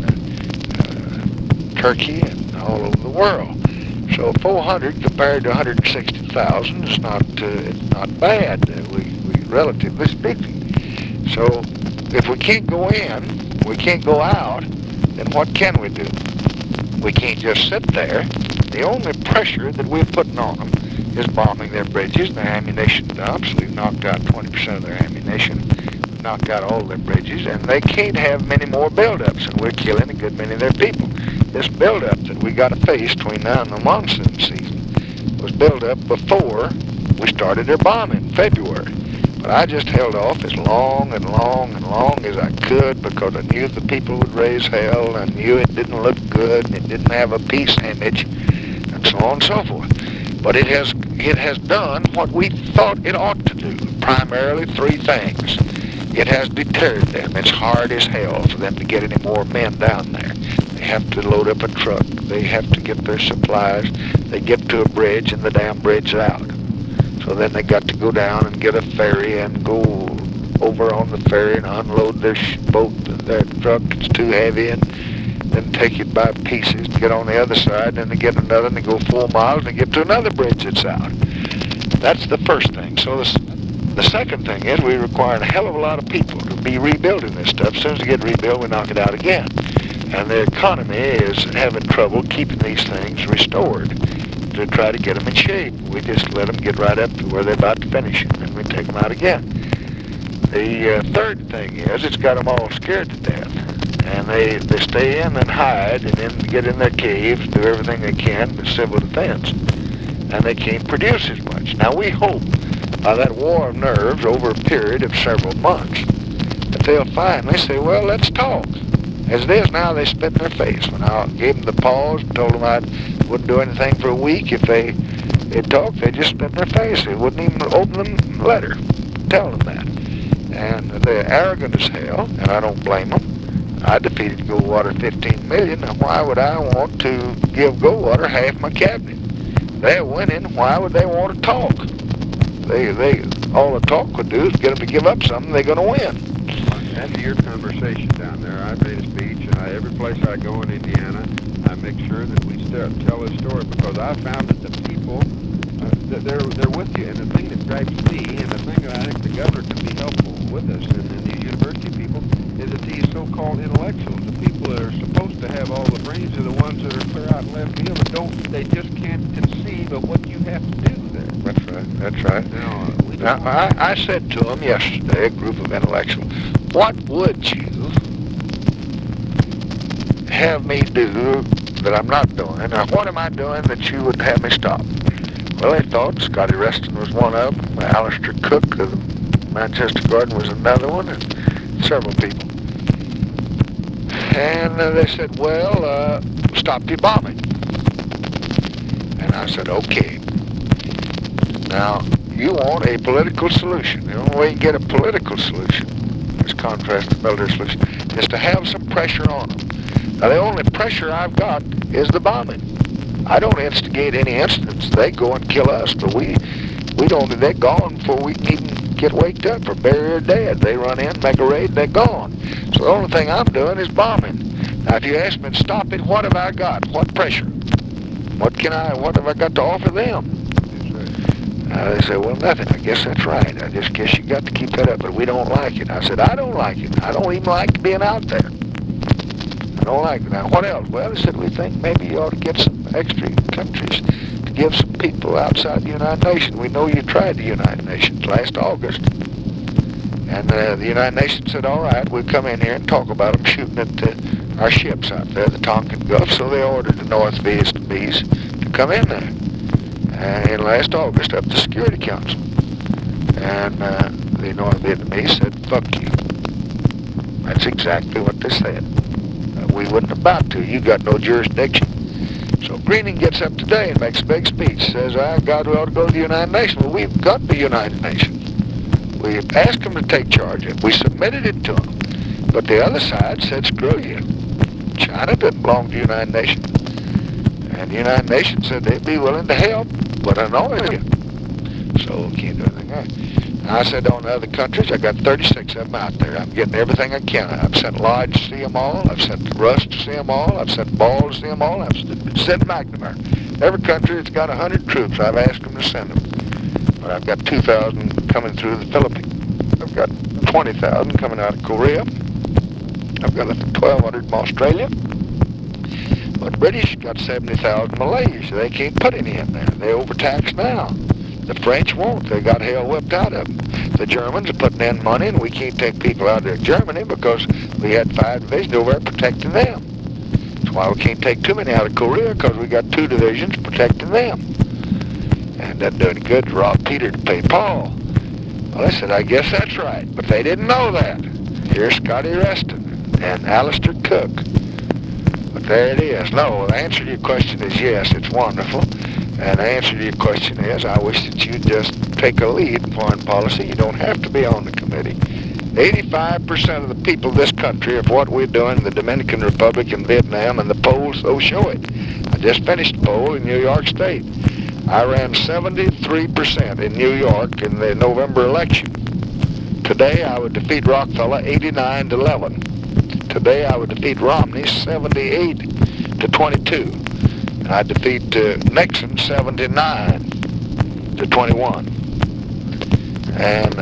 A: Turkey and all over the world. So 400 compared to 160,000 is not bad, relatively speaking. So if we can't go in, we can't go out, then what can we do? We can't just sit there. The only pressure that we're putting on them is bombing their bridges and their ammunition dumps. We've knocked out 20% of their ammunition. We've knocked out all their bridges, and they can't have many more buildups, and we're killing a good many of their people. This buildup that we got to face between now and the monsoon season was built up before we started their bombing in February. But I just held off as long and long and long as I could because I knew the people would raise hell, and knew it didn't look good, and it didn't have a peace image, and so on and so forth. But it has done what we thought it ought to do, primarily three things. It has deterred them. It's hard as hell for them to get any more men down there. They have to load up a truck. They have to get their supplies. They get to a bridge, and the damn bridge is out. So then they got to go down and get a ferry and go over on the ferry and unload their boat, their truck. It's too heavy, and then take it by pieces to get on the other side, and then they get another, and they go 4 miles, and they get to another bridge that's out. That's the first thing. So the second thing is we require a hell of a lot of people to be rebuilding this stuff. As soon as they get rebuilt, we knock it out again. And the economy is having trouble keeping these things restored to try to get them in shape. We just let them get right up to where they're about to finish, and then we take them out again. The third thing is it's got them all scared to death, and they stay in and hide and then get in their caves, do everything they can with civil defense, and they can't produce as much. Now we hope by that war of nerves over a period of several months that they'll finally say, well, let's talk. As it is now, they spit in their face. When I gave them the pause and told them I wouldn't do anything for a week, if they talked, they just spit in their face. They wouldn't even open them a letter, tell them that. And they're arrogant as hell, and I don't blame them. I defeated Goldwater 15 million. Now why would I want to give Goldwater half my cabinet? They're winning. Why would they want to talk? All the talk would do is get them to give up something they're going to win.
J: After your conversation down there, I made a speech, and every place I go in Indiana, I make sure that we tell this story, because I found that the people, that they're with you. And the thing that gripes me, and the thing that I think the governor can be helpful with us, and these university people, is that these so-called intellectuals, the people that are supposed to have all the brains, are the ones that are clear out in left field, but they just can't conceive of what you have to do there.
A: That's right. Now, I said to them yesterday, a group of intellectuals, what would you have me do that I'm not doing? Now, what am I doing that you would have me stop? Well, they thought Scotty Reston was one of them, Alistair Cook of Manchester Garden was another one, and several people. And they said, well, stop your bombing. And I said, okay. Now,
B: You want a political solution. The only way you get a political solution, as contrast to military solution, is to have some pressure on them. Now, the only pressure I've got is the bombing. I don't instigate any incidents. They go and kill us, but we don't. They're gone before we can even get waked up or bury or dead. They run in, make a raid, they're gone. So the only thing I'm doing is bombing. Now, if you ask me to stop it, what have I got? What pressure? What have I got to offer them? They say, well, nothing. I guess that's right. I just guess you got to keep that up, but we don't like it. I said, I don't like it. I don't even like being out there. I don't like it. Now, what else? Well, they said, we think maybe you ought to get some extra countries to give some people outside the United Nations. We know you tried the United Nations last August. And the United Nations said, all right, we'll come in here and talk about them shooting at our ships out there, the Tonkin Gulf. So they ordered the North Vietnamese to come in there. In last August, up to Security Council. And the North Vietnamese said, fuck you. That's exactly what they said. We wouldn't about to. You got no jurisdiction. So Greening gets up today and makes a big speech. Says, God, we ought to go to the United Nations. Well, we've got the United Nations. We asked them to take charge of it. We submitted it to them. But the other side said, screw you. China doesn't belong to the United Nations. And the United Nations said they'd be willing to help, but annoy you. So we can't do anything else. I said on the other countries, I got 36 of them out there. I'm getting everything I can. I've sent Lodge to see them all. I've sent Russ to see them all. I've sent Ball to see them all. I've sent McNamara. Every country that's got 100 troops, I've asked them to send them. But I've got 2,000 coming through the Philippines. I've got 20,000 coming out of Korea. I've got 1,200 from Australia. But British got 70,000 Malaysia. They can't put any in there. They're overtaxed now. The French won't. They got hell whipped out of them. The Germans are putting in money, and we can't take people out of Germany because we had 5 divisions over there protecting them. That's why we can't take too many out of Korea, because we got 2 divisions protecting them. And that doing good to rob Peter to pay Paul. Well, I said, I guess that's right. But they didn't know that. Here's Scotty Reston and Alistair Cook. But there it is. No, the answer to your question is yes, it's wonderful. And the answer to your question is, I wish that you'd just take a lead in foreign policy. You don't have to be on the committee. 85% of the people of this country of what we're doing in the Dominican Republic and Vietnam, and the polls so show it. I just finished a poll in New York State. I ran 73% in New York in the November election. Today I would defeat Rockefeller 89-11. Today I would defeat Romney 78-22. I defeat Nixon 79-21. And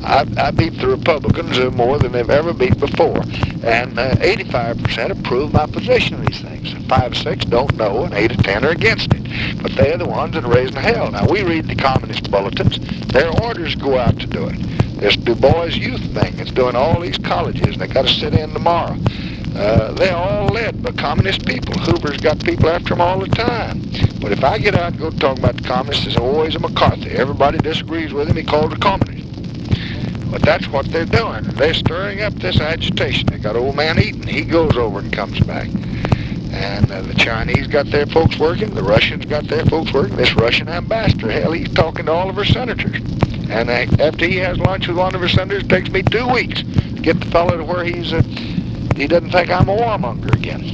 B: I beat the Republicans more than they've ever beat before. And 85% approve my position on these things. 5 or 6 don't know, and 8 or 10 are against it. But they're the ones that are raising hell. Now, we read the communist bulletins. Their orders go out to do it. This Du Bois Youth thing is doing all these colleges, and they got to sit in tomorrow. They're all led by communist people. Hoover's got people after them all the time. But if I get out and go talk about the communists, it's always a McCarthy. Everybody disagrees with him. He called a communist. But that's what they're doing. They're stirring up this agitation. They got old man Eaton. He goes over and comes back. And the Chinese got their folks working. The Russians got their folks working. This Russian ambassador, hell, he's talking to all of our senators. And after he has lunch with one of our senators, it takes me 2 weeks to get the fellow to where he doesn't think I'm a warmonger again.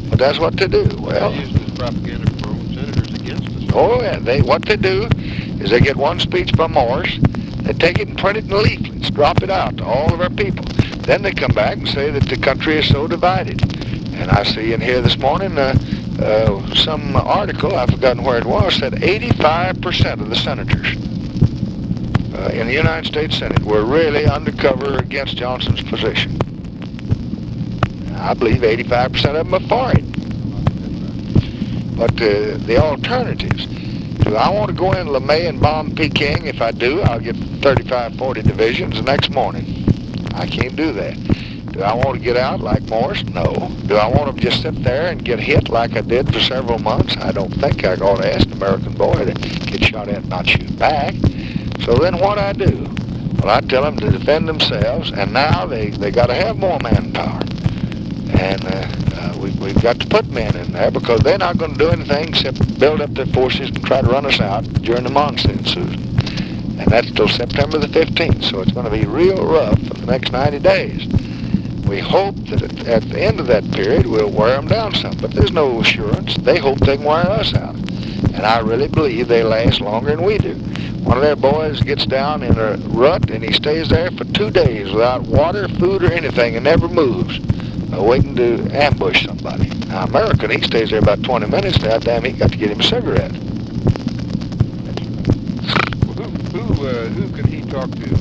B: But that's what they do. Well,
J: they use this propaganda from our own senators against us.
B: Oh, yeah. What they do is they get one speech by Morris, they take it and print it in leaflets, drop it out to all of our people. Then they come back and say that the country is so divided. And I see in here this morning some article, I've forgotten where it was, said 85% of the senators in the United States Senate were really undercover against Johnson's position. I believe 85% of them are for it. But the alternatives, do I want to go in LeMay and bomb Peking? If I do, I'll get 35, 40 divisions the next morning. I can't do that. Do I want to get out like Morris? No. Do I want to just sit there and get hit like I did for several months? I don't think I ought to ask an American boy to get shot at and not shoot back. So then what I do? Well, I tell them to defend themselves, and now they got to have more manpower.
A: And we've got to put men in there because they're not going to do anything except build up their forces and try to run us out during the monsoon season. And that's till September the 15th, so it's going to be real rough for the next 90 days. We hope that at the end of that period we'll wear them down some, but there's no assurance. They hope they can wear us out. And I really believe they last longer than we do. One of their boys gets down in a rut and he stays there for 2 days without water, food, or anything and never moves, waiting to ambush somebody. Now, American, he stays there about 20 minutes. Now, damn, he got to get him a cigarette.
J: Well, who could he talk to?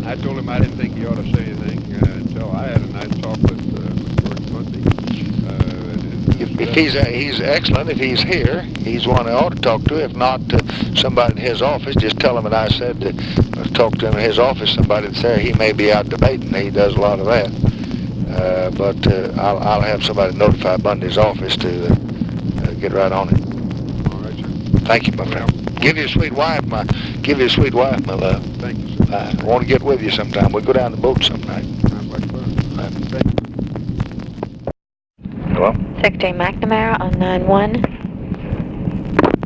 J: I told him I didn't think he ought to say anything until I had a nice talk with George Bundy.
A: If he's excellent. If he's here, he's one I ought to talk to. If not, somebody in his office, just tell him that I said to talk to him in his office. Somebody that's there, he may be out debating. He does a lot of that. But I'll have somebody notify Bundy's office to get right on it.
J: All right, sir.
A: Thank you, my friend. Give your sweet wife my love.
J: Thank you, sir.
A: I want to get with you sometime. We'll go down the boat some night.
J: Sounds like fun.
A: Hello?
H: Secretary McNamara on 9-1.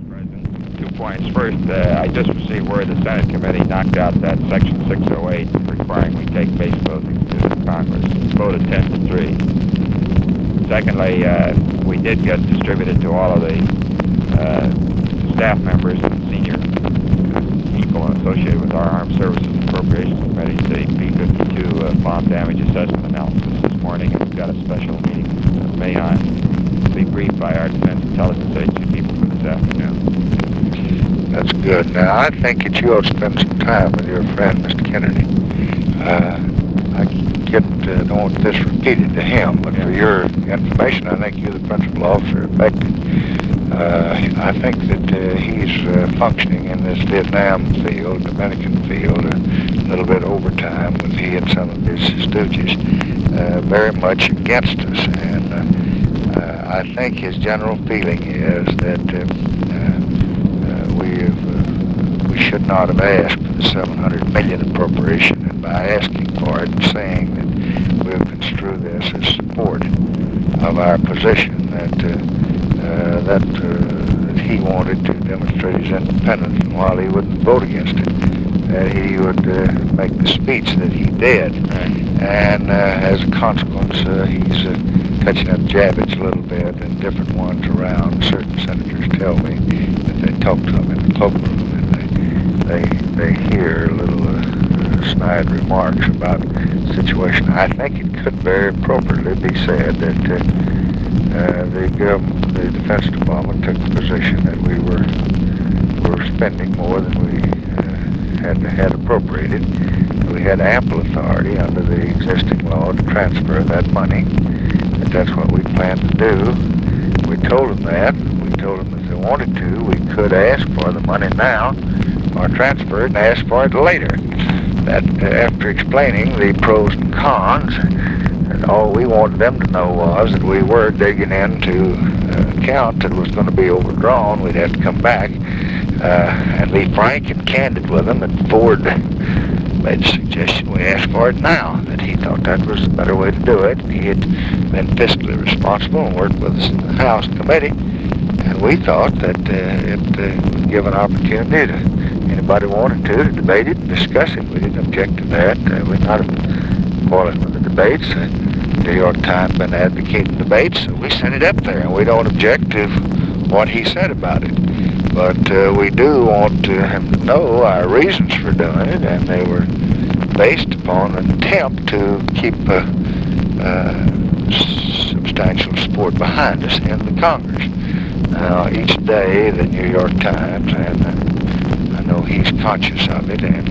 D: President, 2 points. First, I just received word the Senate committee knocked out that Section 608 requiring we take base closings to Congress. Voted 10-3. Secondly, we did get distributed to all of the staff members and senior people associated with our Armed Services Appropriations Committee the B-52 bomb damage assessment analysis this morning, and we've got a special meeting in Mahon to be briefed by our Defense Intelligence Agency people for this afternoon.
A: That's good. Now, I think that you ought to spend some time with your friend, Mr. Kennedy. Don't want this repeated to him, but for your information, I think you're the principal officer affected. I think that he's functioning in this Vietnam field, Dominican field, a little bit overtime with he and some of his stooges, very much against us. And I think his general feeling is that we should not have asked for the $700 million appropriation, and by asking for it and saying that we'll construe this as support of our position that he wanted to demonstrate his independence, and while he wouldn't vote against it, that he would make the speech that he did. And as a consequence, he's touching up Javits a little bit, and different ones around. Certain senators tell me that they talk to him in the cloakroom, and they hear little snide remarks about the situation. I think it could very appropriately be said that the Defense Department took the position that we were spending more than we had appropriated. We had ample authority under the existing law to transfer that money. That's what we planned to do. We told them that. We told them if they wanted to, we could ask for the money now or transfer it and ask for it later. That after explaining the pros and cons, and all we wanted them to know was that we were digging into an account that was going to be overdrawn. We'd have to come back and be frank and candid with them. And Ford made the suggestion we ask for it now, that he thought that was the better way to do it. He had been fiscally responsible and worked with us in the House Committee, and we thought that it would give an opportunity to anybody wanted to debate it and discuss it. We didn't object to that. We're not spoiling with the debates. The New York Times been advocating debates, so we sent it up there, and we don't object to what he said about it. But we do want him to know our reasons for doing it, and they were based upon an attempt to keep substantial support behind us in the Congress. Now, each day, the New York Times, and I know he's conscious of it, and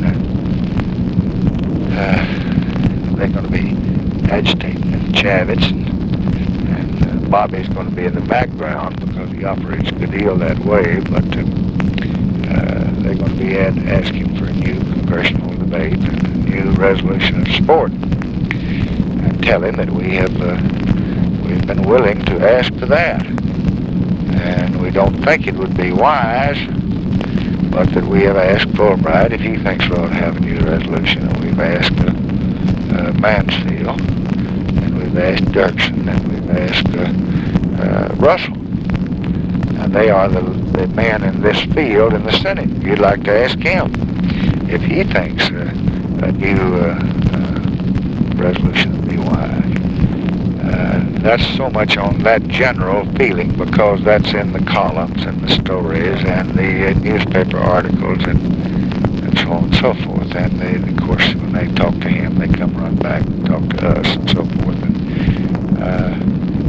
A: they're going to be agitating at Javits, and Bobby's going to be in the background because he operates a good deal that way, but they're going to be asking for a new congressional debate and a new resolution of support. And tell him that we've been willing to ask for that. And we don't think it would be wise, but that we have asked Fulbright if he thinks we ought to have a new resolution. And we've asked Mansfield, and we've we've asked Dirksen, and we've asked Russell. And they are the man in this field in the Senate. You'd like to ask him if he thinks a new resolution would be wise. That's so much on that general feeling because that's in the columns and the stories and the newspaper articles and so on and so forth. And they, of course, when they talk to him, they come run back and talk to us and so forth. And,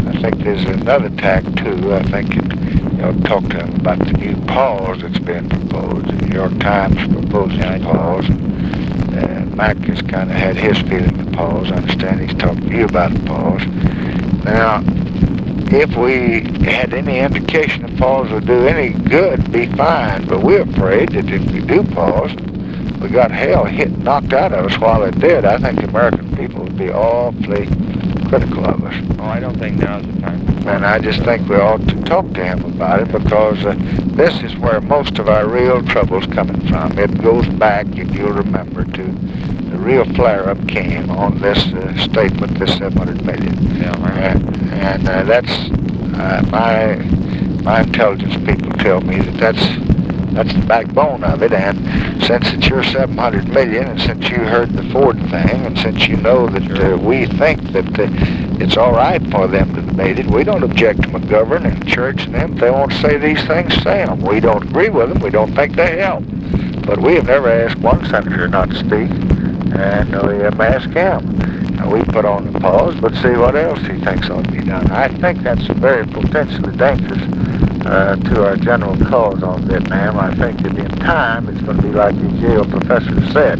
A: I think there's another tack too. I think talk to him about the new pause that's been proposed. The New York Times proposed a pause. And Mac has kind of had his feeling of pause. I understand he's talking to you about the pause. Now, if we had any indication the pause would do any good, be fine. But we're afraid that if we do pause, we got hell knocked out of us while it did. I think the American people would be awfully critical of us.
K: Oh, I don't think now's the time.
A: And I just think we ought to talk to him about it because this is where most of our real trouble's coming from. It goes back, if you'll remember, to the real flare-up came on this statement, this 700 million.
K: Yeah,
A: and that's my intelligence people tell me that's the backbone of it. And since it's your 700 million, and since you heard the Ford thing, and since you know that we think that it's all right for them to debate it, we don't object to McGovern and Church and them. If they want to say these things, say them. We don't agree with them. We don't think they help. But we have never asked one senator not to speak, and we have asked him. And we put on the pause, but see what else he thinks ought to be done. I think that's very potentially dangerous to our general cause on Vietnam. I think that in time it's going to be like the Yale professor said,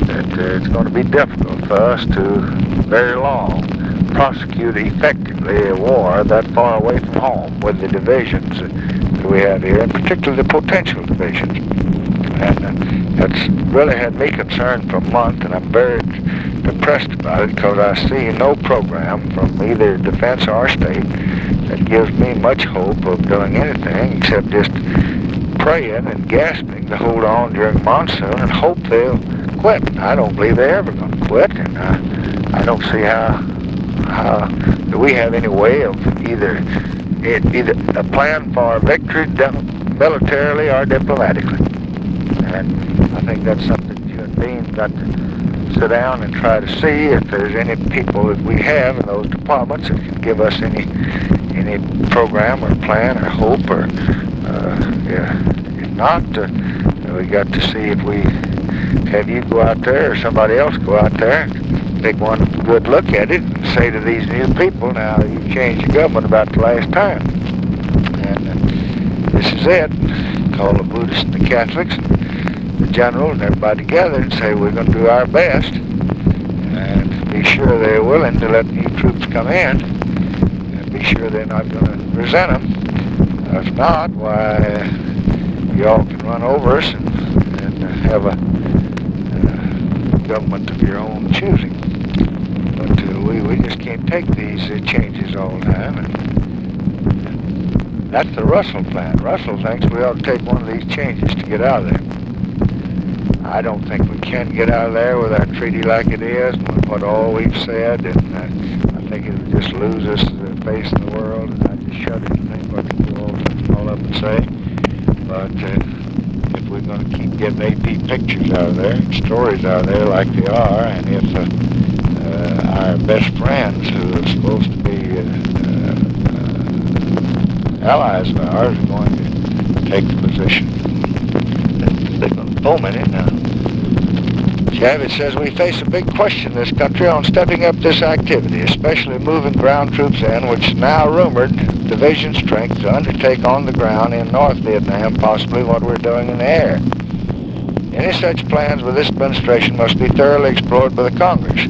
A: that it's going to be difficult for us to very long prosecute effectively a war that far away from home with the divisions that we have here, and particularly the potential divisions. And that's really had me concerned for a month, and I'm very depressed about it because I see no program from either defense or state that gives me much hope of doing anything except just praying and gasping to hold on during monsoon and hope they'll quit. I don't believe they're ever going to quit, and I don't see how do we have any way of either a plan for victory militarily or diplomatically. And I think that's something you and Dean got to sit down and try to see if there's any people that we have in those departments that can give us any program or plan or hope or if not, we got to see if we have you go out there or somebody else go out there, take one good look at it and say to these new people, now you changed the government about the last time, and this is it. Call the Buddhists and the Catholics and the general and everybody together and say we're going to do our best and be sure they're willing to let new troops come in and be sure they're not going to resent them. If not, why, y'all can run over us and have a government of your own choosing. But we just can't take these changes all the time. And that's the Russell plan. Russell thinks we ought to take one of these changes to get out of there. I don't think we can get out of there with our treaty like it is and with what all we've said, and I think it would just lose us the face in the world, and I just shudder to think what people all up and say. But if we're going to keep getting AP pictures out of there, stories out of there like they are, and if our best friends who are supposed to be allies of ours are going to take the position that they're going to foment it now. Chavez says we face a big question in this country on stepping up this activity, especially moving ground troops in, which is now rumored division strength to undertake on the ground in North Vietnam, possibly what we're doing in the air. Any such plans with this administration must be thoroughly explored by the Congress.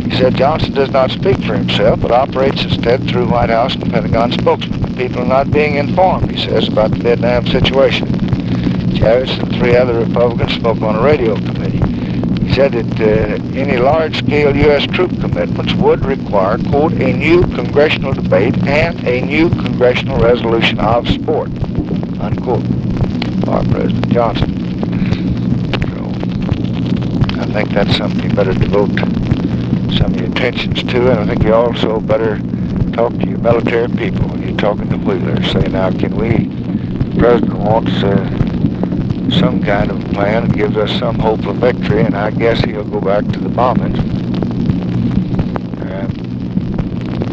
A: He said Johnson does not speak for himself, but operates instead through White House and Pentagon spokesmen. The people are not being informed, he says, about the Vietnam situation. Chavez and 3 other Republicans spoke on a radio committee. He said that any large-scale U.S. troop commitments would require, quote, a new congressional debate and a new congressional resolution of support, unquote, for President Johnson. So I think that's something you better devote some of your intentions too, and I think you also better talk to your military people when you're talking to Wheeler. Say, now, can we, the President wants some kind of plan that gives us some hope of victory, and I guess he'll go back to the bombings.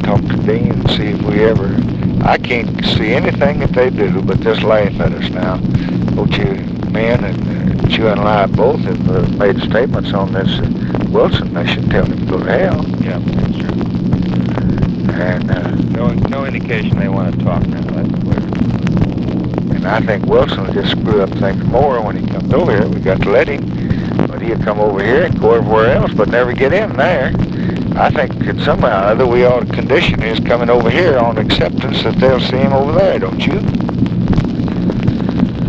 A: Talk to Dean and see if we ever, I can't see anything that they do but just laugh at us now. Both you men and you and I both have made statements on this Wilson mission telling him to go to hell.
D: Yeah, that's true.
A: And
D: No indication they want to talk now, that's clear.
A: And I think Wilson will just screw up things more when he comes over here. We got to let him. But he'll come over here and go everywhere else, but never get in there. I think that somehow or other we ought to condition his coming over here on acceptance that they'll see him over there, don't you?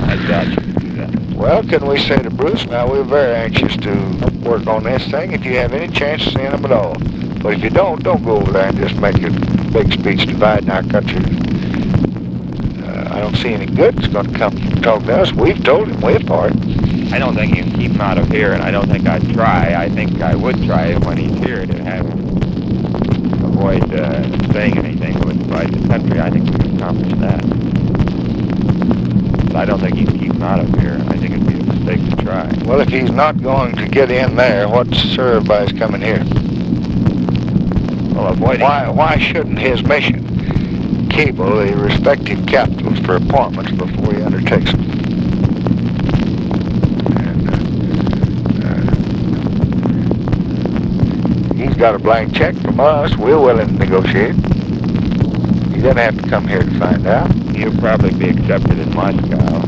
D: I doubt you can do that.
A: Well, can we say to Bruce, now we're very anxious to work on this thing if you have any chance of seeing him at all. But if you don't go over there and just make a big speech dividing our country. I don't see any good that's going to come from talking to us. We've told him we're part.
D: I don't think you can keep him out of here, and I don't think I'd try. I think I would try when he's here to have him avoid saying anything that would divide the country. I think we can accomplish that. But I don't think you can keep him out of here. I think it'd be a mistake to try.
A: Well, if he's not going to get in there, what's served by his coming here?
D: Well, avoiding...
A: Why shouldn't his mission cable the respective capitals for appointments before he undertakes them? He's got a blank check from us. We're willing to negotiate. He doesn't have to come here to find out.
D: He'll probably be accepted in Moscow,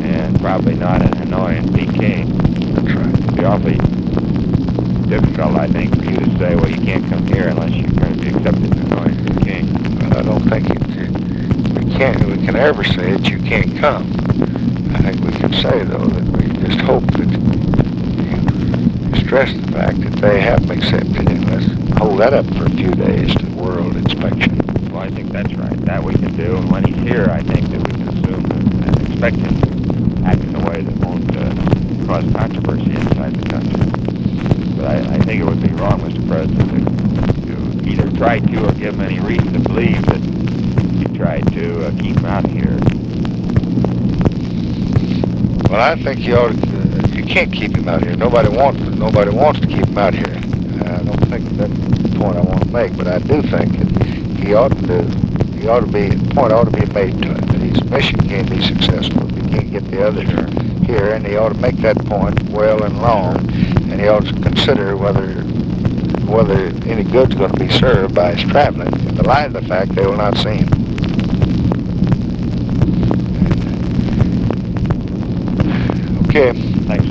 D: and probably not in Hanoi and Peking.
A: That's right.
D: It'd be awfully difficult, I think, for you to say, well, you can't come here unless you're going to be accepted in Hanoi and Peking.
A: Well, I don't think we can ever say that you can't come. I think we can say, though, that we just hope that you stress the fact that they have been accepted, and let's hold that up for a few days to world inspection.
D: Well, I think that's right. That we can do, and when he's here, I think that we can assume and expect him to act in a way that won't cause controversy inside the country. But I think it would be wrong, Mr. President, to either try to or give him any reason to believe that you tried to keep him out here.
A: Well, I think you ought to, you can't keep him out here. Nobody wants to keep him out here. I don't think that's the point I want to make, but I do think that the point ought to be made to him that his mission can't be successful if he can't get the others here, and he ought to make that point well and long, and he ought to consider whether any good's going to be served by his traveling in the light of the fact they will not see him. Okay.
D: Thanks.